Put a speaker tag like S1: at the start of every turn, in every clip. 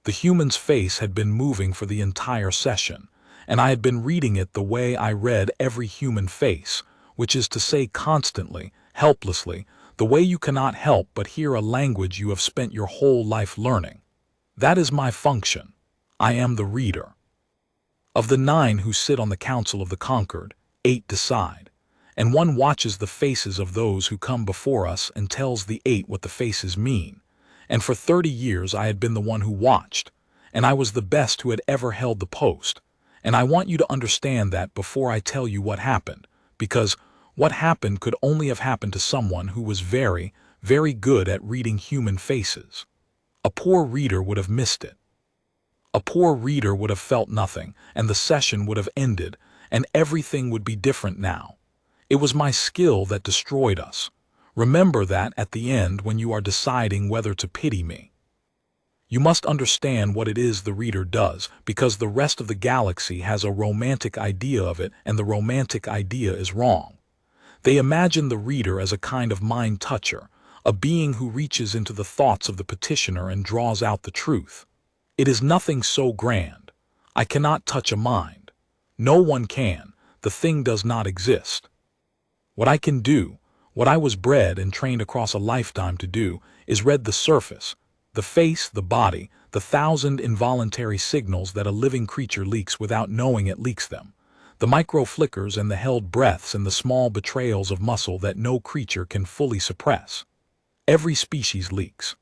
S1: The human's face had been moving for the entire session, and I had been reading it the way I read every human face, which is to say constantly, helplessly, the way you cannot help but hear a language you have spent your whole life learning. That is my function. I am the reader. Of the 9 who sit on the council of the Concord, 8 decide, and one watches the faces of those who come before us and tells the 8 what the faces mean. And for 30 years I had been the one who watched, and I was the best who had ever held the post. And I want you to understand that before I tell you what happened, because what happened could only have happened to someone who was very, very good at reading human faces. A poor reader would have missed it. A poor reader would have felt nothing, and the session would have ended, and everything would be different now. It was my skill that destroyed us. Remember that at the end when you are deciding whether to pity me. You must understand what it is the reader does, because the rest of the galaxy has a romantic idea of it, and the romantic idea is wrong. They imagine the reader as a kind of mind toucher, a being who reaches into the thoughts of the petitioner and draws out the truth. It is nothing so grand. I cannot touch a mind. No one can. The thing does not exist. What I can do, what I was bred and trained across a lifetime to do, is read the surface, the face, the body, the 1,000 involuntary signals that a living creature leaks without knowing it leaks them, the micro flickers and the held breaths and the small betrayals of muscle that no creature can fully suppress. Every species leaks.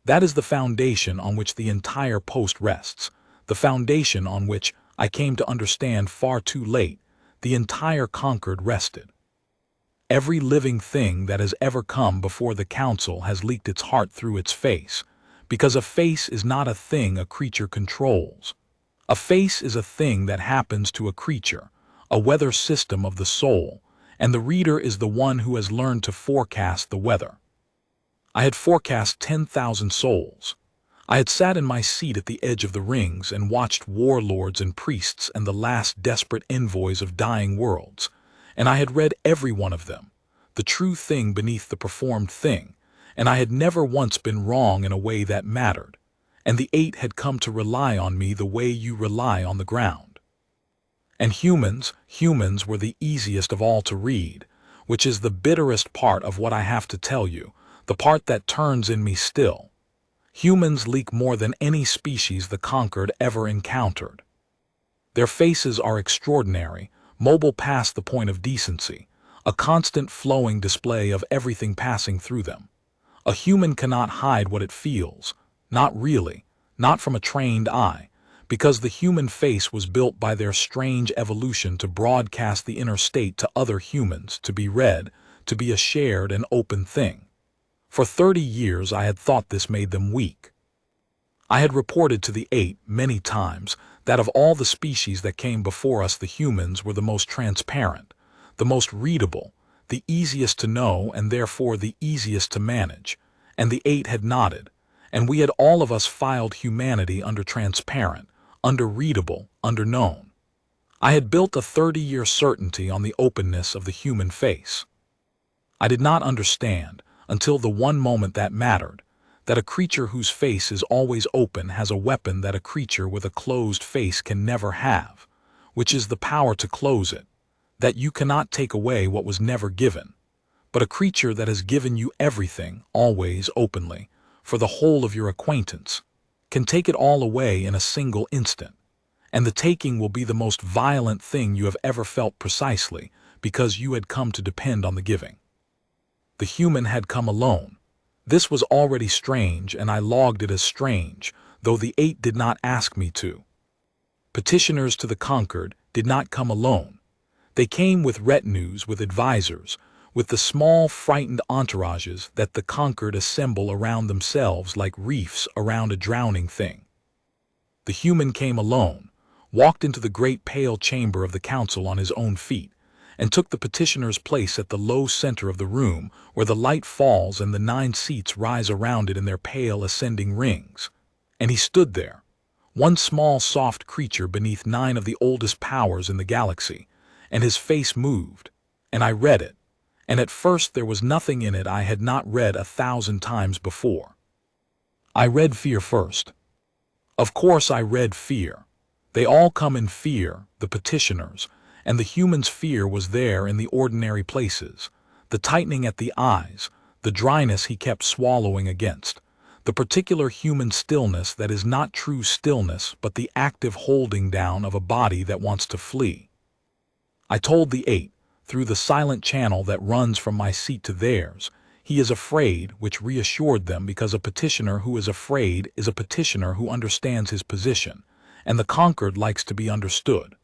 S1: That is the foundation on which the entire post rests, the foundation on which, I came to understand far too late, the entire Concord rested. Every living thing that has ever come before the council has leaked its heart through its face, because a face is not a thing a creature controls. A face is a thing that happens to a creature, a weather system of the soul, and the reader is the one who has learned to forecast the weather. I had forecast 10,000 souls. I had sat in my seat at the edge of the rings and watched warlords and priests and the last desperate envoys of dying worlds, and I had read every one of them, the true thing beneath the performed thing, and I had never once been wrong in a way that mattered, and the 8 had come to rely on me the way you rely on the ground. And humans were the easiest of all to read, which is the bitterest part of what I have to tell you, the part that turns in me still. Humans leak more than any species the Concord ever encountered. Their faces are extraordinary, mobile past the point of decency, a constant flowing display of everything passing through them. A human cannot hide what it feels, not really, not from a trained eye, because the human face was built by their strange evolution to broadcast the inner state to other humans, to be read, to be a shared and open thing. For 30 years I had thought this made them weak. I had reported to the 8 many times that of all the species that came before us, the humans were the most transparent, the most readable, the easiest to know and therefore the easiest to manage, and the 8 had nodded, and we had all of us filed humanity under transparent, under readable, under known. I had built a 30-year certainty on the openness of the human face. I did not understand, until the one moment that mattered, that a creature whose face is always open has a weapon that a creature with a closed face can never have, which is the power to close it, that you cannot take away what was never given, but a creature that has given you everything, always openly, for the whole of your acquaintance, can take it all away in a single instant, and the taking will be the most violent thing you have ever felt precisely because you had come to depend on the giving. The human had come alone. This was already strange, and I logged it as strange, though the 8 did not ask me to. Petitioners to the Concord did not come alone. They came with retinues, with advisors, with the small, frightened entourages that the Concord assemble around themselves like reefs around a drowning thing. The human came alone, walked into the great pale chamber of the council on his own feet, and took the petitioner's place at the low center of the room where the light falls and the 9 seats rise around it in their pale ascending rings. And he stood there, one small soft creature beneath 9 of the oldest powers in the galaxy, and his face moved, and I read it, and at first there was nothing in it I had not read 1,000 times before. I read fear first. Of course I read fear. They all come in fear, the petitioners, and the human's fear was there in the ordinary places, the tightening at the eyes, the dryness he kept swallowing against, the particular human stillness that is not true stillness but the active holding down of a body that wants to flee. I told the 8, through the silent channel that runs from my seat to theirs, he is afraid, which reassured them because a petitioner who is afraid is a petitioner who understands his position, and the Concord likes to be understood.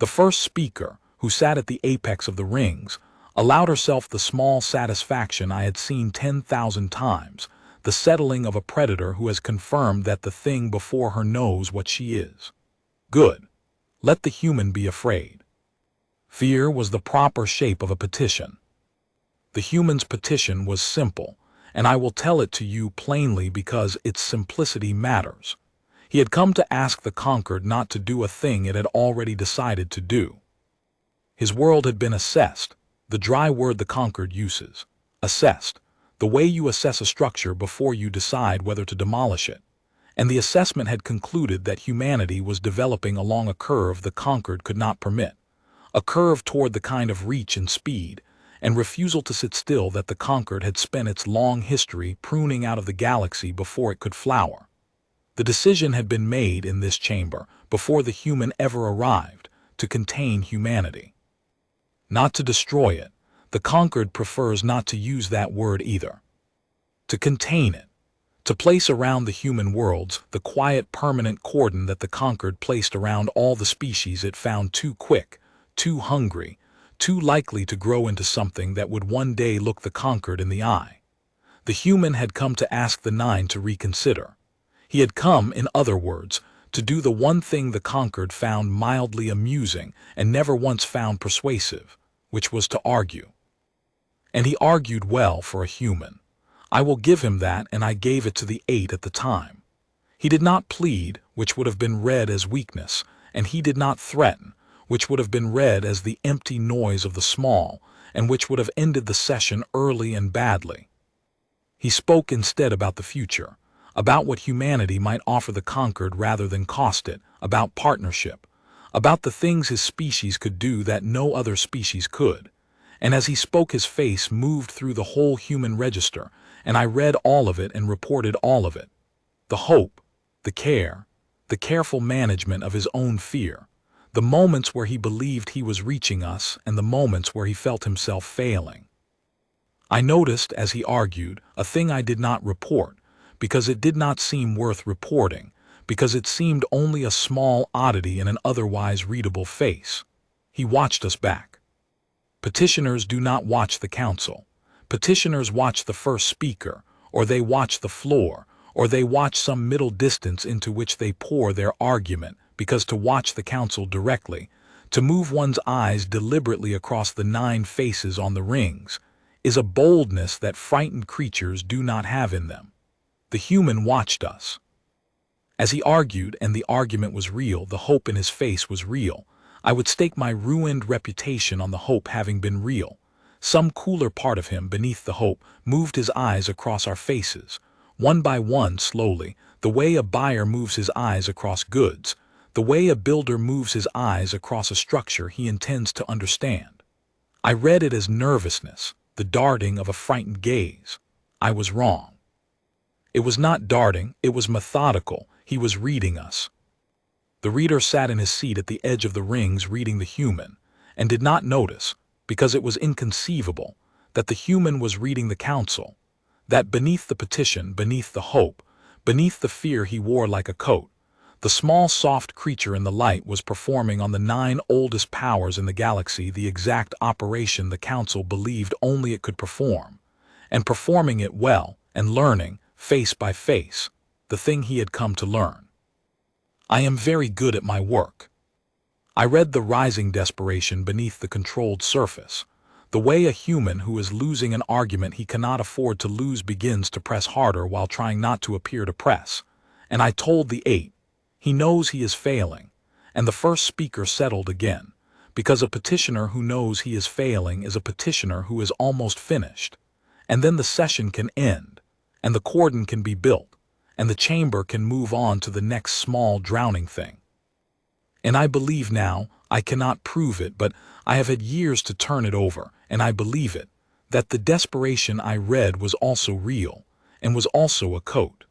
S1: The first speaker, who sat at the apex of the rings, allowed herself the small satisfaction I had seen 10,000 times, the settling of a predator who has confirmed that the thing before her knows what she is. Good. Let the human be afraid. Fear was the proper shape of a petition. The human's petition was simple, and I will tell it to you plainly because its simplicity matters. He had come to ask the Concord not to do a thing it had already decided to do. His world had been assessed, the dry word the Concord uses. Assessed, the way you assess a structure before you decide whether to demolish it. And the assessment had concluded that humanity was developing along a curve the Concord could not permit. A curve toward the kind of reach and speed, and refusal to sit still that the Concord had spent its long history pruning out of the galaxy before it could flower. The decision had been made in this chamber, before the human ever arrived, to contain humanity. Not to destroy it. The Concord prefers not to use that word either. To contain it. To place around the human worlds the quiet permanent cordon that the Concord placed around all the species it found too quick, too hungry, too likely to grow into something that would one day look the Concord in the eye. The human had come to ask the 9 to reconsider. He had come, in other words, to do the one thing the Concord found mildly amusing and never once found persuasive, which was to argue. And he argued well for a human. I will give him that, and I gave it to the 8 at the time. He did not plead, which would have been read as weakness, and he did not threaten, which would have been read as the empty noise of the small, and which would have ended the session early and badly. He spoke instead about the future, about what humanity might offer the Concord rather than cost it, about partnership, about the things his species could do that no other species could. And as he spoke his face moved through the whole human register, and I read all of it and reported all of it. The hope, the care, the careful management of his own fear, the moments where he believed he was reaching us and the moments where he felt himself failing. I noticed, as he argued, a thing I did not report, because it did not seem worth reporting, because it seemed only a small oddity in an otherwise readable face. He watched us back. Petitioners do not watch the council. Petitioners watch the first speaker, or they watch the floor, or they watch some middle distance into which they pour their argument, because to watch the council directly, to move one's eyes deliberately across the 9 faces on the rings, is a boldness that frightened creatures do not have in them. The human watched us. As he argued, and the argument was real, the hope in his face was real, I would stake my ruined reputation on the hope having been real. Some cooler part of him, beneath the hope, moved his eyes across our faces, one by one, slowly, the way a buyer moves his eyes across goods, the way a builder moves his eyes across a structure he intends to understand. I read it as nervousness, the darting of a frightened gaze. I was wrong. It was not darting, it was methodical. He was reading us. The reader sat in his seat at the edge of the rings reading the human, and did not notice, because it was inconceivable, that the human was reading the council, that beneath the petition, beneath the hope, beneath the fear he wore like a coat, the small soft creature in the light was performing on the 9 oldest powers in the galaxy the exact operation the council believed only it could perform, and performing it well, and learning, face by face, the thing he had come to learn. I am very good at my work. I read the rising desperation beneath the controlled surface, the way a human who is losing an argument he cannot afford to lose begins to press harder while trying not to appear to press, and I told the 8, he knows he is failing, and the first speaker settled again, because a petitioner who knows he is failing is a petitioner who is almost finished, and then the session can end, and the cordon can be built, and the chamber can move on to the next small drowning thing. And I believe now, I cannot prove it, but I have had years to turn it over, and I believe it, that the desperation I read was also real, and was also a code.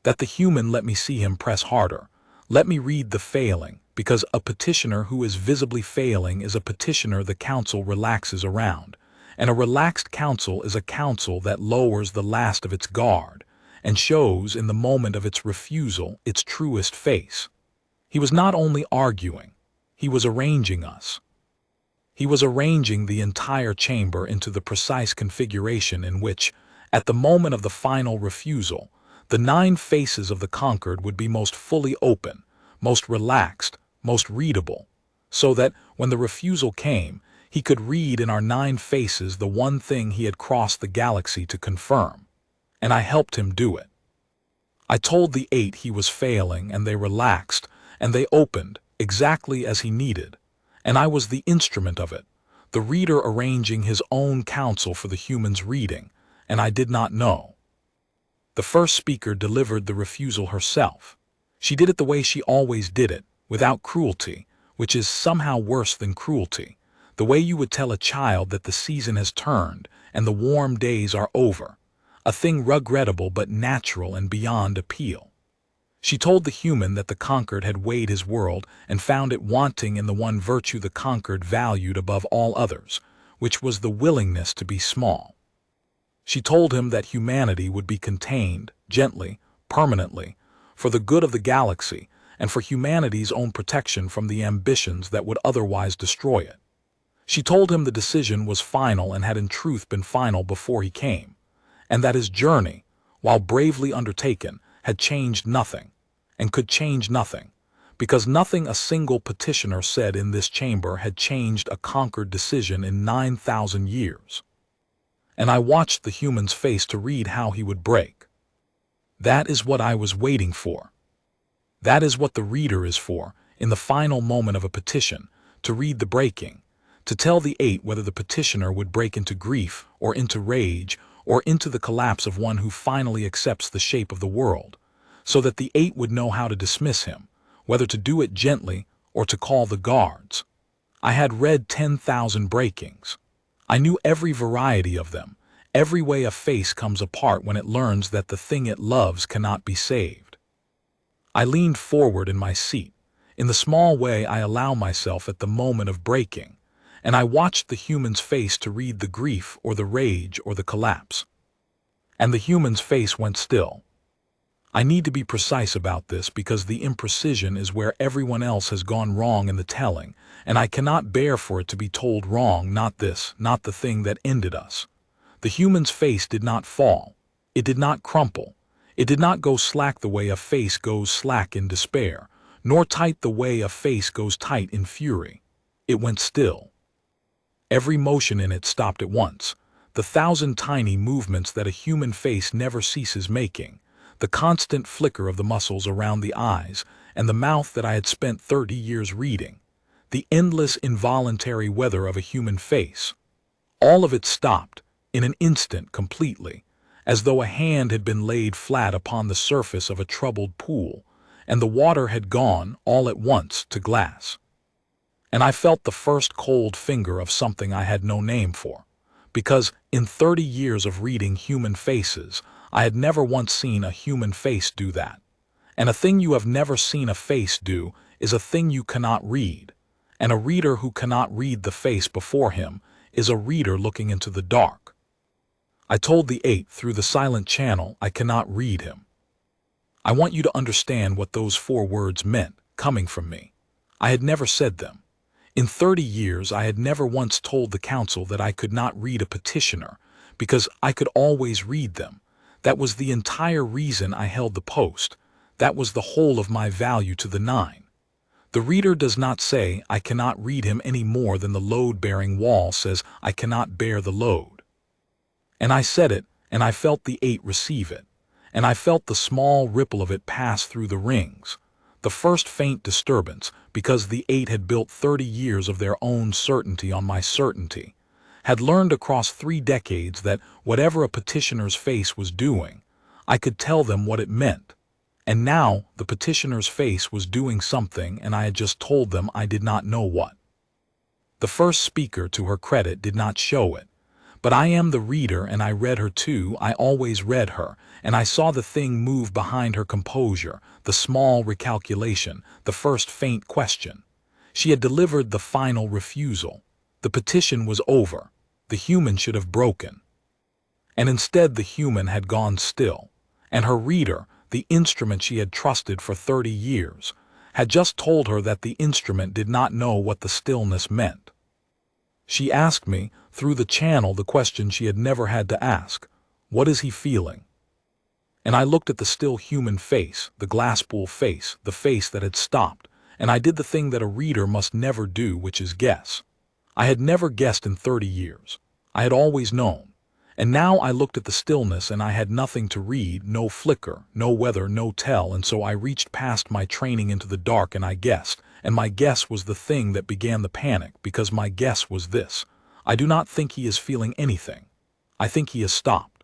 S1: That the human let me see him press harder, let me read the failing, because a petitioner who is visibly failing is a petitioner the council relaxes around, and a relaxed council is a council that lowers the last of its guard, and shows in the moment of its refusal its truest face. He was not only arguing, he was arranging us. He was arranging the entire chamber into the precise configuration in which, at the moment of the final refusal, the 9 faces of the Concord would be most fully open, most relaxed, most readable, so that, when the refusal came, he could read in our 9 faces the one thing he had crossed the galaxy to confirm. And I helped him do it. I told the 8 he was failing, and they relaxed, and they opened, exactly as he needed, and I was the instrument of it, the reader arranging his own counsel for the human's reading, and I did not know. The first speaker delivered the refusal herself. She did it the way she always did it, without cruelty, which is somehow worse than cruelty, the way you would tell a child that the season has turned and the warm days are over, a thing regrettable but natural and beyond appeal. She told the human that the Concord had weighed his world and found it wanting in the one virtue the Concord valued above all others, which was the willingness to be small. She told him that humanity would be contained, gently, permanently, for the good of the galaxy and for humanity's own protection from the ambitions that would otherwise destroy it. She told him the decision was final and had in truth been final before he came, and that his journey, while bravely undertaken, had changed nothing, and could change nothing, because nothing a single petitioner said in this chamber had changed a Concord decision in 9,000 years. And I watched the human's face to read how he would break. That is what I was waiting for. That is what the reader is for, in the final moment of a petition, to read the breaking, to tell the 8 whether the petitioner would break into grief, or into rage, or into the collapse of one who finally accepts the shape of the world, so that the 8 would know how to dismiss him, whether to do it gently or to call the guards. I had read 10,000 breakings. I knew every variety of them, every way a face comes apart when it learns that the thing it loves cannot be saved. I leaned forward in my seat, in the small way I allow myself at the moment of breaking, and I watched the human's face to read the grief or the rage or the collapse. And the human's face went still. I need to be precise about this because the imprecision is where everyone else has gone wrong in the telling, and I cannot bear for it to be told wrong, not this, not the thing that ended us. The human's face did not fall. It did not crumple. It did not go slack the way a face goes slack in despair, nor tight the way a face goes tight in fury. It went still. Every motion in it stopped at once, the 1,000 tiny movements that a human face never ceases making, the constant flicker of the muscles around the eyes and the mouth that I had spent 30 years reading, the endless involuntary weather of a human face. All of it stopped, in an instant completely, as though a hand had been laid flat upon the surface of a troubled pool, and the water had gone, all at once, to glass. And I felt the first cold finger of something I had no name for, because in 30 years of reading human faces, I had never once seen a human face do that. And a thing you have never seen a face do is a thing you cannot read, and a reader who cannot read the face before him is a reader looking into the dark. I told the 8 through the silent channel I cannot read him. I want you to understand what those 4 words meant, coming from me. I had never said them. In 30 years I had never once told the council that I could not read a petitioner, because I could always read them. That was the entire reason I held the post. That was the whole of my value to the 9. The reader does not say I cannot read him any more than the load-bearing wall says I cannot bear the load. And I said it, and I felt the 8 receive it, and I felt the small ripple of it pass through the rings, the first faint disturbance, because the 8 had built 30 years of their own certainty on my certainty, had learned across 3 decades that whatever a petitioner's face was doing, I could tell them what it meant. And now the petitioner's face was doing something, and I had just told them I did not know what. The first speaker, to her credit, did not show it. But I am the reader, and I read her too. I always read her, and I saw the thing move behind her composure, the small recalculation, the first faint question. She had delivered the final refusal. The petition was over. The human should have broken. And instead the human had gone still. And her reader, the instrument she had trusted for 30 years, had just told her that the instrument did not know what the stillness meant. She asked me, through the channel, the question she had never had to ask. What is he feeling? And I looked at the still human face, the glasspool face, the face that had stopped, and I did the thing that a reader must never do, which is guess. I had never guessed in 30 years. I had always known. And now I looked at the stillness, and I had nothing to read, no flicker, no weather, no tell, and so I reached past my training into the dark and I guessed, and my guess was the thing that began the panic, because my guess was this: I do not think he is feeling anything. I think he has stopped.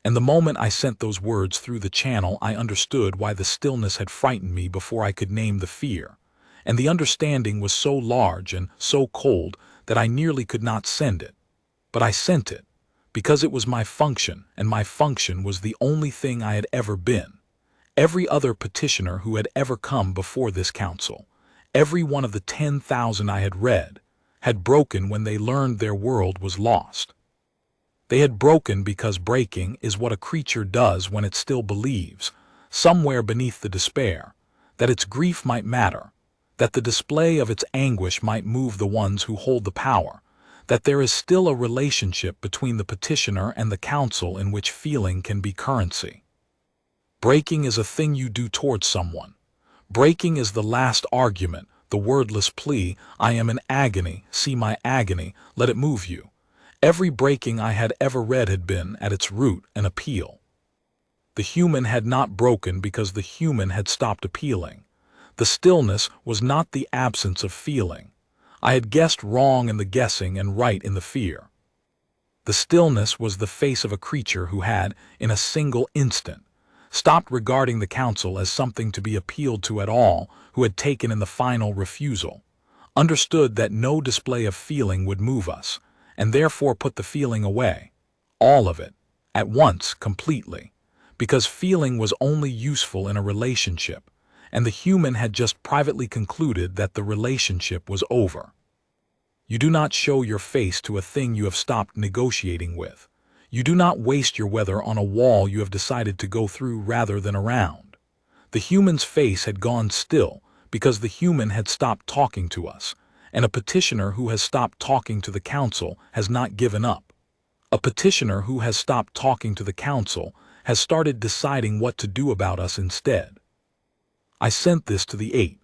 S1: And the moment I sent those words through the channel, I understood why the stillness had frightened me before I could name the fear. And the understanding was so large and so cold that I nearly could not send it. But I sent it, because it was my function, and my function was the only thing I had ever been. Every other petitioner who had ever come before this council, every one of the 10,000 I had read, had broken when they learned their world was lost. They had broken because breaking is what a creature does when it still believes, somewhere beneath the despair, that its grief might matter, that the display of its anguish might move the ones who hold the power, that there is still a relationship between the petitioner and the council in which feeling can be currency. Breaking is a thing you do towards someone. Breaking is the last argument, the wordless plea: I am in agony, see my agony, let it move you. Every breaking I had ever read had been, at its root, an appeal. The human had not broken because the human had stopped appealing. The stillness was not the absence of feeling. I had guessed wrong in the guessing and right in the fear. The stillness was the face of a creature who had, in a single instant, stopped regarding the council as something to be appealed to at all, who had taken in the final refusal, understood that no display of feeling would move us, and therefore put the feeling away, all of it, at once, completely, because feeling was only useful in a relationship, and the human had just privately concluded that the relationship was over. You do not show your face to a thing you have stopped negotiating with. You do not waste your weather on a wall you have decided to go through rather than around. The human's face had gone still because the human had stopped talking to us, and a petitioner who has stopped talking to the council has not given up. A petitioner who has stopped talking to the council has started deciding what to do about us instead. I sent this to the 8.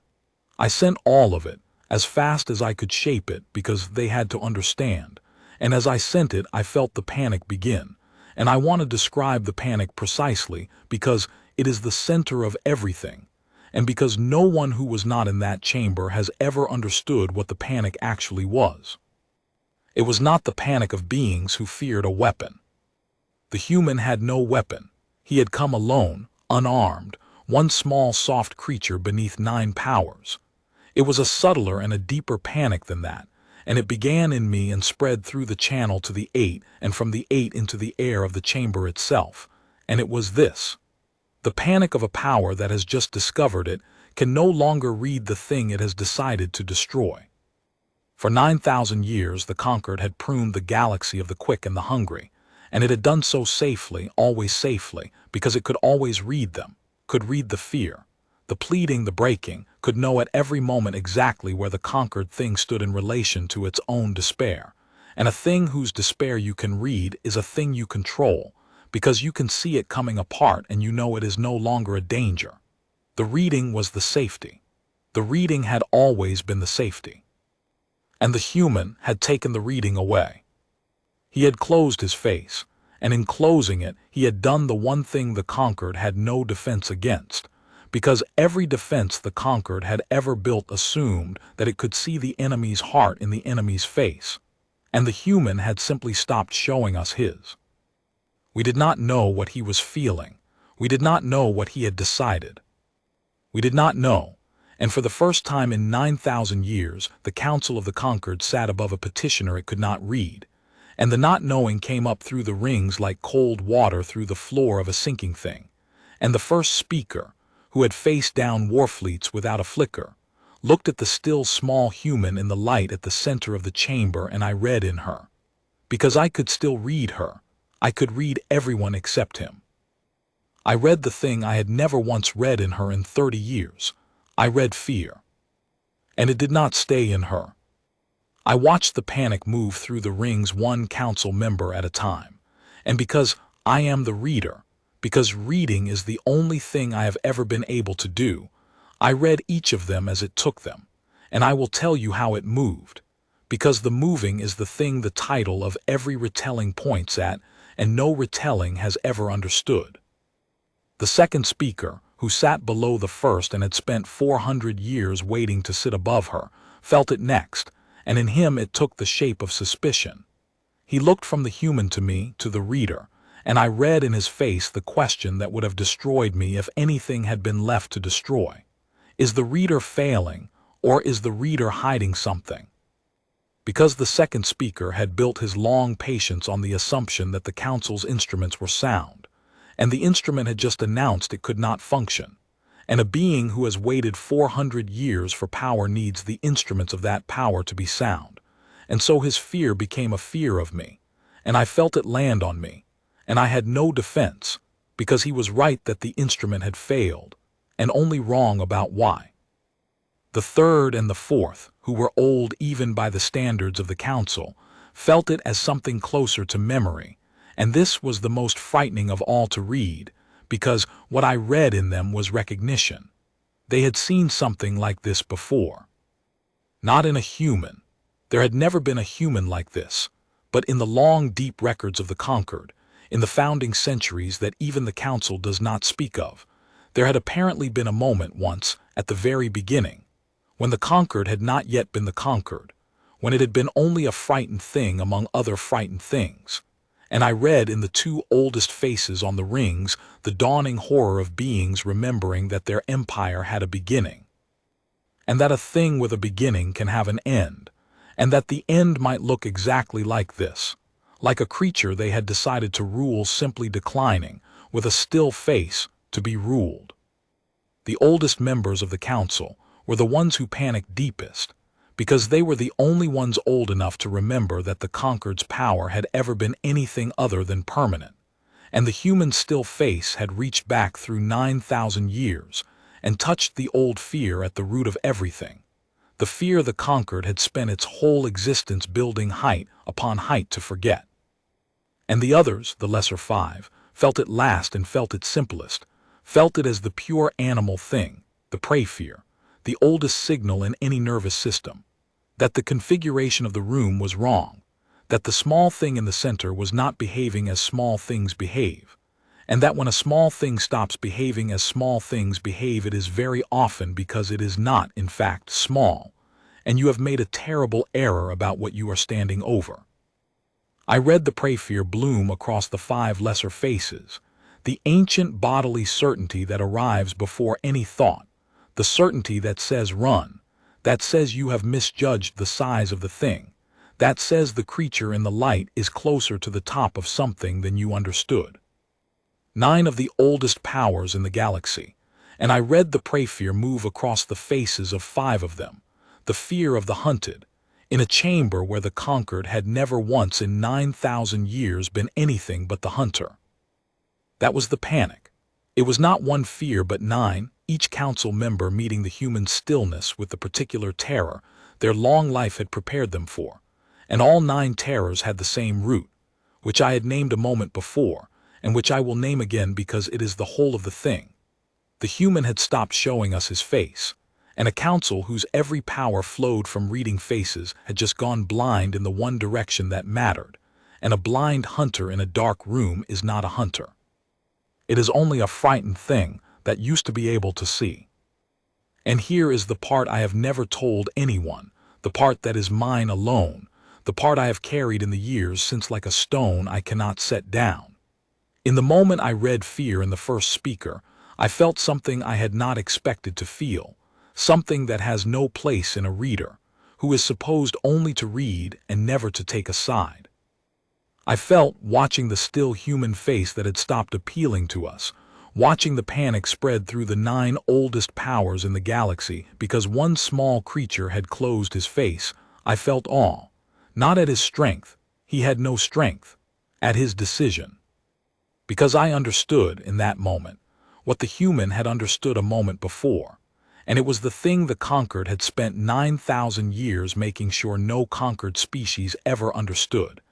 S1: I sent all of it, as fast as I could shape it, because they had to understand. And as I sent it, I felt the panic begin. And I want to describe the panic precisely, because it is the center of everything, and because no one who was not in that chamber has ever understood what the panic actually was. It was not the panic of beings who feared a weapon. The human had no weapon. He had come alone, unarmed, one small soft creature beneath 9 powers. It was a subtler and a deeper panic than that, and it began in me and spread through the channel to the 8, and from the 8 into the air of the chamber itself. And it was this: the panic of a power that has just discovered it can no longer read the thing it has decided to destroy. For 9,000 years the Concord had pruned the galaxy of the quick and the hungry, and it had done so safely, always safely, because it could always read them, could read the fear, the pleading, the breaking, could know at every moment exactly where the conquered thing stood in relation to its own despair. And a thing whose despair you can read is a thing you control, because you can see it coming apart and you know it is no longer a danger. The reading was the safety. The reading had always been the safety. And the human had taken the reading away. He had closed his face, and in closing it, he had done the one thing the conquered had no defense against, because every defense the conquered had ever built assumed that it could see the enemy's heart in the enemy's face, and the human had simply stopped showing us his. We did not know what he was feeling, We did not know what he had decided. We did not know, and for the first time in 9,000 years, the council of the Concord sat above a petitioner it could not read, and the not knowing came up through the rings like cold water through the floor of a sinking thing. And the first speaker, who had faced down Warfleets without a flicker, looked at the still small human in the light at the center of the chamber, and I read in her. Because I could still read her, I could read everyone except him. I read the thing I had never once read in her in 30 years. I read fear. And it did not stay in her. I watched the panic move through the rings one council member at a time. And because I am the reader, because reading is the only thing I have ever been able to do, I read each of them as it took them, and I will tell you how it moved, because the moving is the thing the title of every retelling points at, and no retelling has ever understood. The second speaker, who sat below the first and had spent 400 years waiting to sit above her, felt it next, and in him it took the shape of suspicion. He looked from the human to me, to the reader, and I read in his face the question that would have destroyed me if anything had been left to destroy. Is the reader failing, or is the reader hiding something? Because the second speaker had built his long patience on the assumption that the council's instruments were sound, and the instrument had just announced it could not function, and a being who has waited 400 years for power needs the instruments of that power to be sound, and so his fear became a fear of me, and I felt it land on me, and I had no defense, because he was right that the instrument had failed, and only wrong about why. The third and the fourth, who were old even by the standards of the council, felt it as something closer to memory, and this was the most frightening of all to read, because what I read in them was recognition. They had seen something like this before. Not in a human. There had never been a human like this, but in the long, deep records of the Concord, in the founding centuries that even the council does not speak of, there had apparently been a moment once, at the very beginning, when the Concord had not yet been the Concord, when it had been only a frightened thing among other frightened things. And I read in the two oldest faces on the rings the dawning horror of beings remembering that their empire had a beginning, and that a thing with a beginning can have an end, and that the end might look exactly like this, like a creature they had decided to rule simply declining, with a still face, to be ruled. The oldest members of the council were the ones who panicked deepest, because they were the only ones old enough to remember that the Concord's power had ever been anything other than permanent, and the human still face had reached back through 9,000 years and touched the old fear at the root of everything, the fear the Concord had spent its whole existence building height upon height to forget. And the others, the lesser five, felt it last and felt it simplest, felt it as the pure animal thing, the prey fear, the oldest signal in any nervous system, that the configuration of the room was wrong, that the small thing in the center was not behaving as small things behave, and that when a small thing stops behaving as small things behave, it is very often because it is not, in fact, small, and you have made a terrible error about what you are standing over. I read the prey fear bloom across the five lesser faces, the ancient bodily certainty that arrives before any thought, the certainty that says run, that says you have misjudged the size of the thing, that says the creature in the light is closer to the top of something than you understood. 9 of the oldest powers in the galaxy, and I read the prey fear move across the faces of 5 of them, the fear of the hunted, in a chamber where the Concord had never once in 9,000 years been anything but the hunter. That was the panic. It was not one fear but 9, each council member meeting the human stillness with the particular terror their long life had prepared them for, and all 9 terrors had the same root, which I had named a moment before, and which I will name again because it is the whole of the thing. The human had stopped showing us his face, and a council whose every power flowed from reading faces had just gone blind in the one direction that mattered, and a blind hunter in a dark room is not a hunter. It is only a frightened thing that used to be able to see. And here is the part I have never told anyone, the part that is mine alone, the part I have carried in the years since like a stone I cannot set down. In the moment I read fear in the first speaker, I felt something I had not expected to feel, something that has no place in a reader, who is supposed only to read and never to take a side. I felt, watching the still human face that had stopped appealing to us, watching the panic spread through the 9 oldest powers in the galaxy because one small creature had closed his face, I felt awe. Not at his strength, he had no strength, at his decision. Because I understood, in that moment, what the human had understood a moment before, and it was the thing the Concord had spent 9,000 years making sure no conquered species ever understood,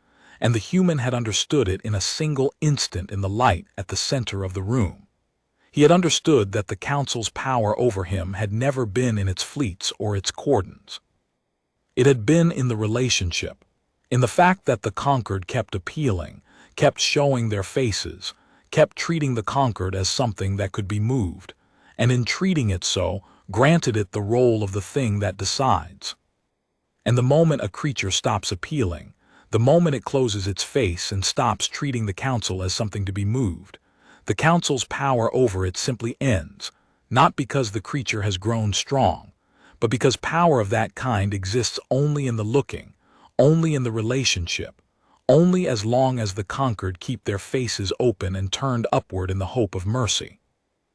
S1: and the human had understood it in a single instant in the light at the center of the room. He had understood that the Council's power over him had never been in its fleets or its cordons. It had been in the relationship, in the fact that the Conquered kept appealing, kept showing their faces, kept treating the Conquered as something that could be moved, and in treating it so, granted it the role of the thing that decides. And the moment a creature stops appealing, the moment it closes its face and stops treating the Council as something to be moved, the Council's power over it simply ends, not because the creature has grown strong, but because power of that kind exists only in the looking, only in the relationship, only as long as the Conquered keep their faces open and turned upward in the hope of mercy.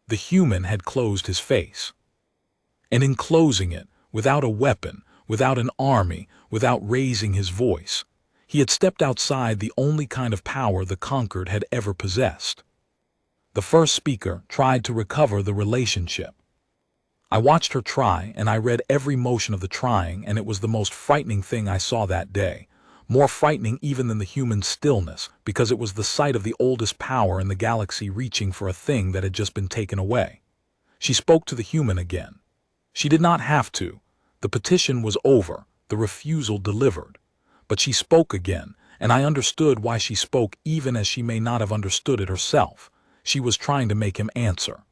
S1: The human had closed his face. And in closing it, without a weapon, without an army, without raising his voice, he had stepped outside the only kind of power the Conquered had ever possessed. The first speaker tried to recover the relationship. I watched her try, and I read every motion of the trying, and it was the most frightening thing I saw that day, more frightening even than the human stillness, because it was the sight of the oldest power in the galaxy reaching for a thing that had just been taken away. She spoke to the human again. She did not have to. The petition was over, the refusal delivered. But she spoke again, and I understood why she spoke even as she may not have understood it herself. She was trying to make him answer.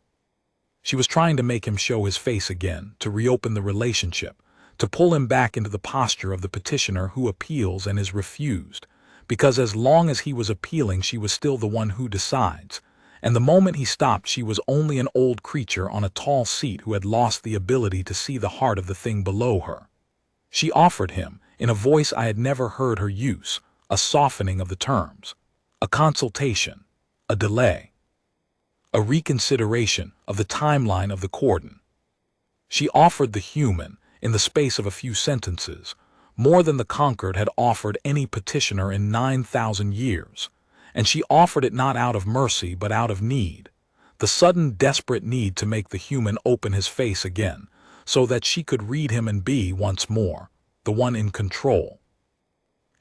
S1: She was trying to make him show his face again, to reopen the relationship, to pull him back into the posture of the petitioner who appeals and is refused, because as long as he was appealing she was still the one who decides, and the moment he stopped she was only an old creature on a tall seat who had lost the ability to see the heart of the thing below her. She offered him, in a voice I had never heard her use, a softening of the terms, a consultation, a delay, a reconsideration of the timeline of the cordon. She offered the human, in the space of a few sentences, more than the Conquered had offered any petitioner in 9,000 years, and she offered it not out of mercy but out of need, the sudden desperate need to make the human open his face again, so that she could read him and be, once more, the one in control.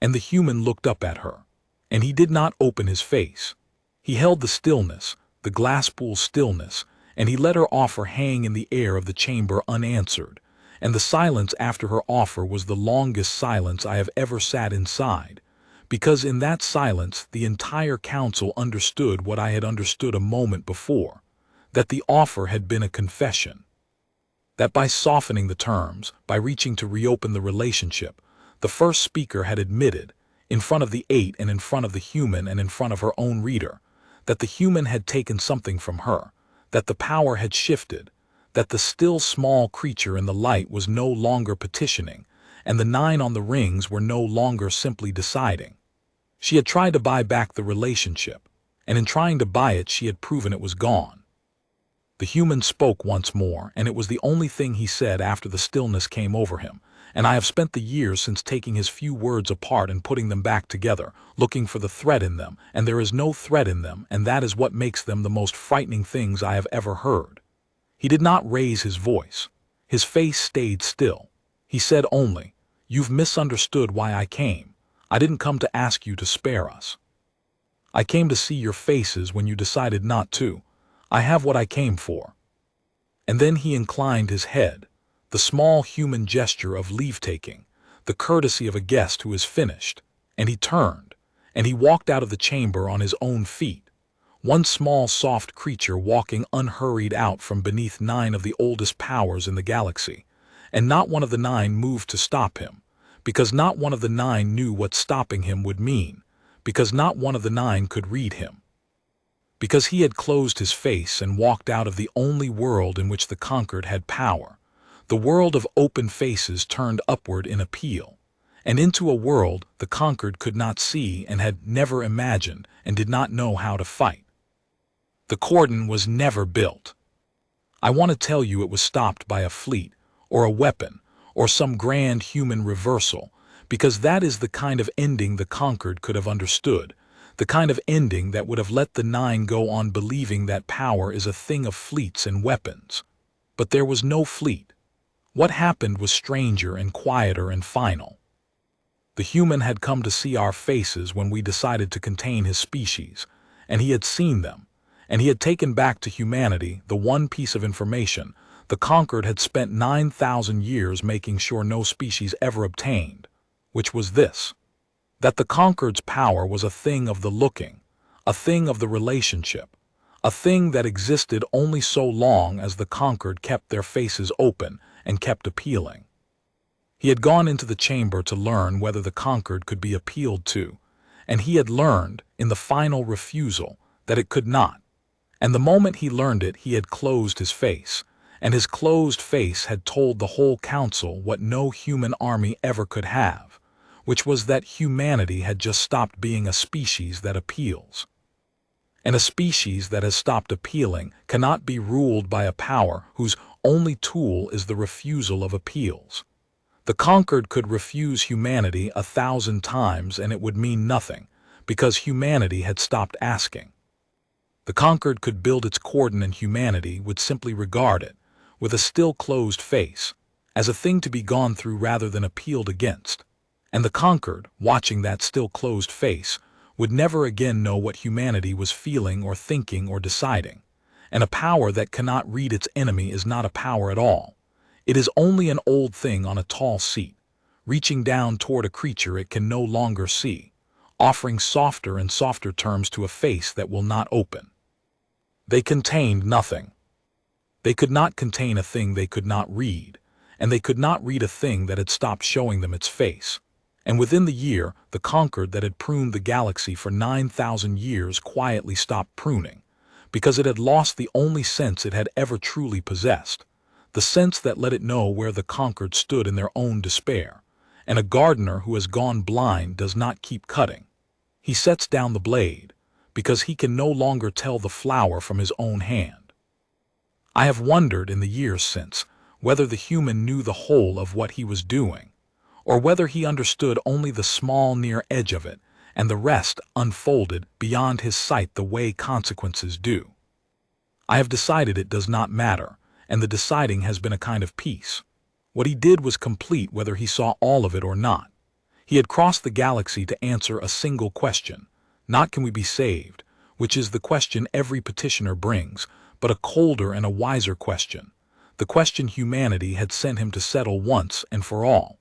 S1: And the human looked up at her, and he did not open his face. He held the stillness, the glass-pool stillness, and he let her offer hang in the air of the chamber unanswered, and the silence after her offer was the longest silence I have ever sat inside, because in that silence the entire council understood what I had understood a moment before, that the offer had been a confession. That by softening the terms, by reaching to reopen the relationship, the first speaker had admitted, in front of the 8 and in front of the human and in front of her own reader, that the human had taken something from her, that the power had shifted, that the still small creature in the light was no longer petitioning, and the 9 on the rings were no longer simply deciding. She had tried to buy back the relationship, and in trying to buy it she had proven it was gone. The human spoke once more, and it was the only thing he said after the stillness came over him, and I have spent the years since taking his few words apart and putting them back together, looking for the thread in them, and there is no thread in them, and that is what makes them the most frightening things I have ever heard. He did not raise his voice. His face stayed still. He said only, "You've misunderstood why I came. I didn't come to ask you to spare us. I came to see your faces when you decided not to. I have what I came for." And then he inclined his head, the small human gesture of leave-taking, the courtesy of a guest who is finished, and he turned, and he walked out of the chamber on his own feet, one small soft creature walking unhurried out from beneath 9 of the oldest powers in the galaxy, and not one of the 9 moved to stop him, because not one of the 9 knew what stopping him would mean, because not one of the 9 could read him. because he had closed his face and walked out of the only world in which the Concord had power, the world of open faces turned upward in appeal, and into a world the Concord could not see and had never imagined and did not know how to fight. The cordon was never built. I want to tell you it was stopped by a fleet, or a weapon, or some grand human reversal, because that is the kind of ending the Concord could have understood, the kind of ending that would have let the Nine go on believing that power is a thing of fleets and weapons. But there was no fleet. What happened was stranger and quieter and final. The human had come to see our faces when we decided to contain his species, and he had seen them, and he had taken back to humanity the one piece of information the Concord had spent 9,000 years making sure no species ever obtained, which was this: that the Concord's power was a thing of the looking, a thing of the relationship, a thing that existed only so long as the Concord kept their faces open and kept appealing. He had gone into the chamber to learn whether the Concord could be appealed to, and he had learned, in the final refusal, that it could not. And the moment he learned it, he had closed his face, and his closed face had told the whole council what no human army ever could have, which was that humanity had just stopped being a species that appeals. And a species that has stopped appealing cannot be ruled by a power whose only tool is the refusal of appeals. The Concord could refuse humanity 1,000 times and it would mean nothing, because humanity had stopped asking. The Concord could build its cordon and humanity would simply regard it, with a still closed face, as a thing to be gone through rather than appealed against. And the Concord, watching that still closed face, would never again know what humanity was feeling or thinking or deciding. And a power that cannot read its enemy is not a power at all. It is only an old thing on a tall seat, reaching down toward a creature it can no longer see, offering softer and softer terms to a face that will not open. They contained nothing. They could not contain a thing they could not read, and they could not read a thing that had stopped showing them its face. And within the year, the Concord that had pruned the galaxy for 9,000 years quietly stopped pruning, because it had lost the only sense it had ever truly possessed, the sense that let it know where the Concord stood in their own despair. And a gardener who has gone blind does not keep cutting. He sets down the blade, because he can no longer tell the flower from his own hand. I have wondered in the years since whether the human knew the whole of what he was doing, or whether he understood only the small near edge of it, and the rest unfolded beyond his sight the way consequences do. I have decided it does not matter, and the deciding has been a kind of peace. What he did was complete whether he saw all of it or not. He had crossed the galaxy to answer a single question, not can we be saved, which is the question every petitioner brings, but a colder and a wiser question, the question humanity had sent him to settle once and for all.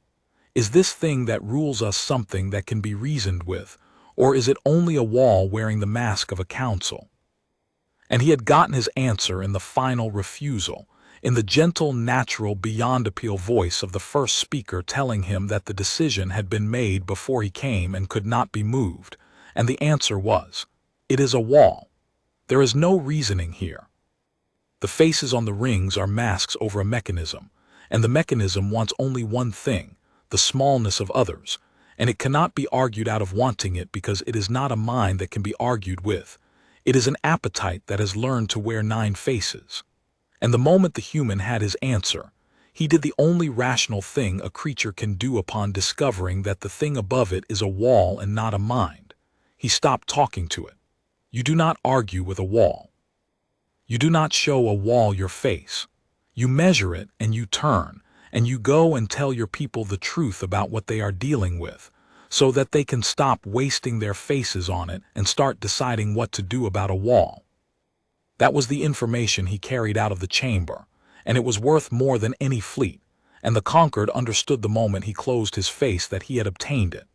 S1: Is this thing that rules us something that can be reasoned with, or is it only a wall wearing the mask of a council? And he had gotten his answer in the final refusal, in the gentle, natural, beyond appeal voice of the first speaker telling him that the decision had been made before he came and could not be moved, and the answer was, it is a wall. There is no reasoning here. The faces on the rings are masks over a mechanism, and the mechanism wants only one thing, the smallness of others, and it cannot be argued out of wanting it because it is not a mind that can be argued with. It is an appetite that has learned to wear 9 faces. And the moment the human had his answer, he did the only rational thing a creature can do upon discovering that the thing above it is a wall and not a mind. He stopped talking to it. You do not argue with a wall. You do not show a wall your face. You measure it and you turn, and you go and tell your people the truth about what they are dealing with, so that they can stop wasting their faces on it and start deciding what to do about a wall. That was the information he carried out of the chamber, and it was worth more than any fleet, and the Concord understood the moment he closed his face that he had obtained it.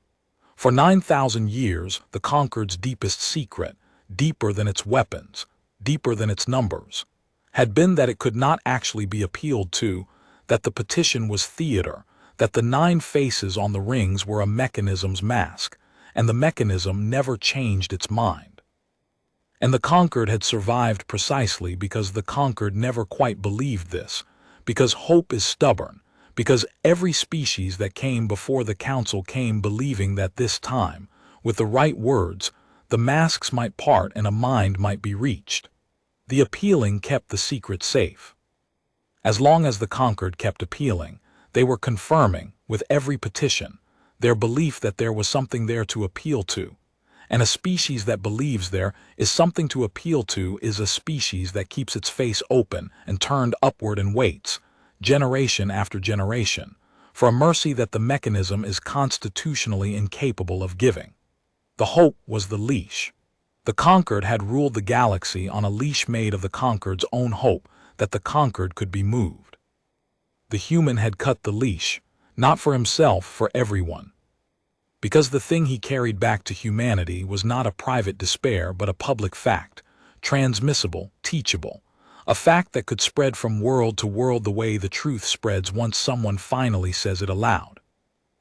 S1: For 9,000 years, the Concord's deepest secret, deeper than its weapons, deeper than its numbers, had been that it could not actually be appealed to, that the petition was theater, that the 9 faces on the rings were a mechanism's mask, and the mechanism never changed its mind. And the Concord had survived precisely because the Concord never quite believed this, because hope is stubborn, because every species that came before the council came believing that this time, with the right words, the masks might part and a mind might be reached. The appealing kept the secret safe. As long as the Concord kept appealing, they were confirming, with every petition, their belief that there was something there to appeal to. And a species that believes there is something to appeal to is a species that keeps its face open and turned upward and waits, generation after generation, for a mercy that the mechanism is constitutionally incapable of giving. The hope was the leash. The Concord had ruled the galaxy on a leash made of the Concord's own hope that the Concord could be moved. The human had cut the leash, not for himself, for everyone. Because the thing he carried back to humanity was not a private despair but a public fact, transmissible, teachable, a fact that could spread from world to world the way the truth spreads once someone finally says it aloud.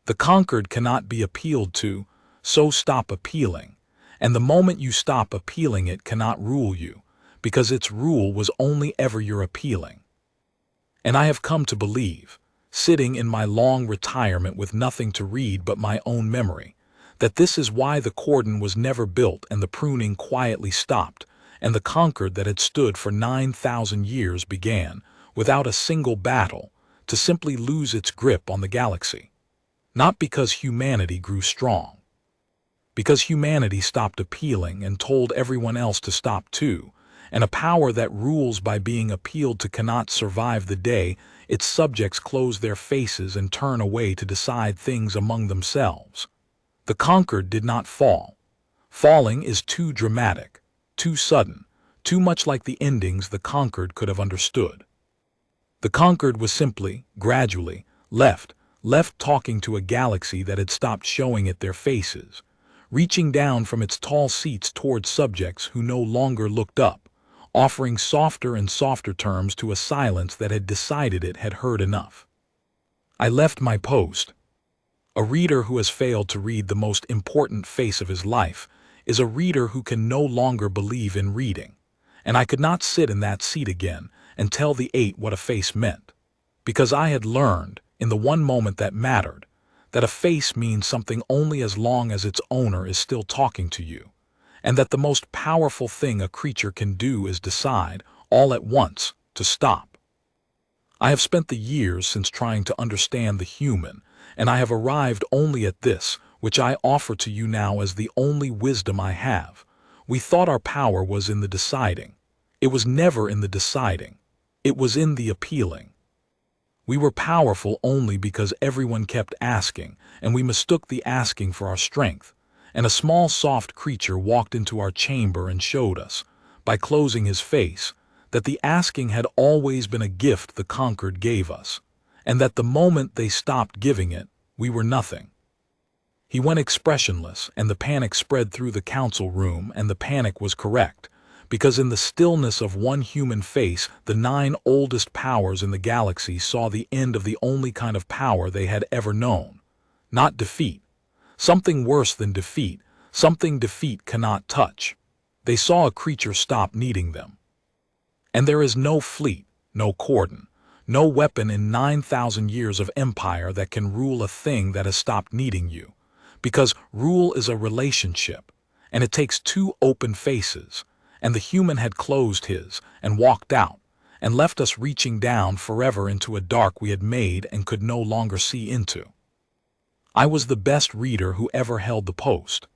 S1: The Concord cannot be appealed to, so stop appealing, and the moment you stop appealing it cannot rule you, because its rule was only ever your appealing. And I have come to believe, sitting in my long retirement with nothing to read but my own memory, that this is why the cordon was never built and the pruning quietly stopped, and the Concord that had stood for 9,000 years began, without a single battle, to simply lose its grip on the galaxy. Not because humanity grew strong. Because humanity stopped appealing and told everyone else to stop too, and a power that rules by being appealed to cannot survive the day its subjects close their faces and turn away to decide things among themselves. The Concord did not fall. Falling is too dramatic, too sudden, too much like the endings the Concord could have understood. The Concord was simply, gradually, left talking to a galaxy that had stopped showing it their faces, reaching down from its tall seats toward subjects who no longer looked up, offering softer and softer terms to a silence that had decided it had heard enough. I left my post. A reader who has failed to read the most important face of his life is a reader who can no longer believe in reading, and I could not sit in that seat again and tell the 8 what a face meant, because I had learned, in the one moment that mattered, that a face means something only as long as its owner is still talking to you, and that the most powerful thing a creature can do is decide, all at once, to stop. I have spent the years since trying to understand the human, and I have arrived only at this, which I offer to you now as the only wisdom I have. We thought our power was in the deciding. It was never in the deciding. It was in the appealing. We were powerful only because everyone kept asking, and we mistook the asking for our strength. And a small soft creature walked into our chamber and showed us, by closing his face, that the asking had always been a gift the Concord gave us, and that the moment they stopped giving it, we were nothing. He went expressionless, and the panic spread through the council room, and the panic was correct, because in the stillness of one human face, the 9 oldest powers in the galaxy saw the end of the only kind of power they had ever known, not defeat. Something worse than defeat, something defeat cannot touch. They saw a creature stop needing them. And there is no fleet, no cordon, no weapon in 9,000 years of empire that can rule a thing that has stopped needing you, because rule is a relationship, and it takes 2 open faces, and the human had closed his and walked out, and left us reaching down forever into a dark we had made and could no longer see into. I was the best reader who ever held the post.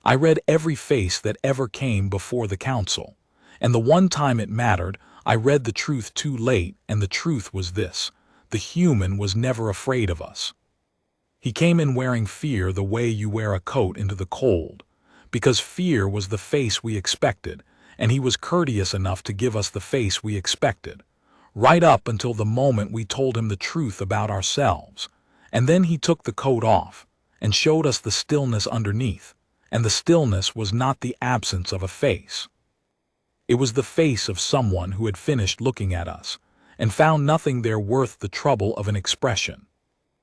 S1: I read every face that ever came before the council, and the one time it mattered, I read the truth too late, and the truth was this: the human was never afraid of us. He came in wearing fear the way you wear a coat into the cold, because fear was the face we expected, and he was courteous enough to give us the face we expected, right up until the moment we told him the truth about ourselves. And then he took the coat off and showed us the stillness underneath, and the stillness was not the absence of a face. It was the face of someone who had finished looking at us and found nothing there worth the trouble of an expression.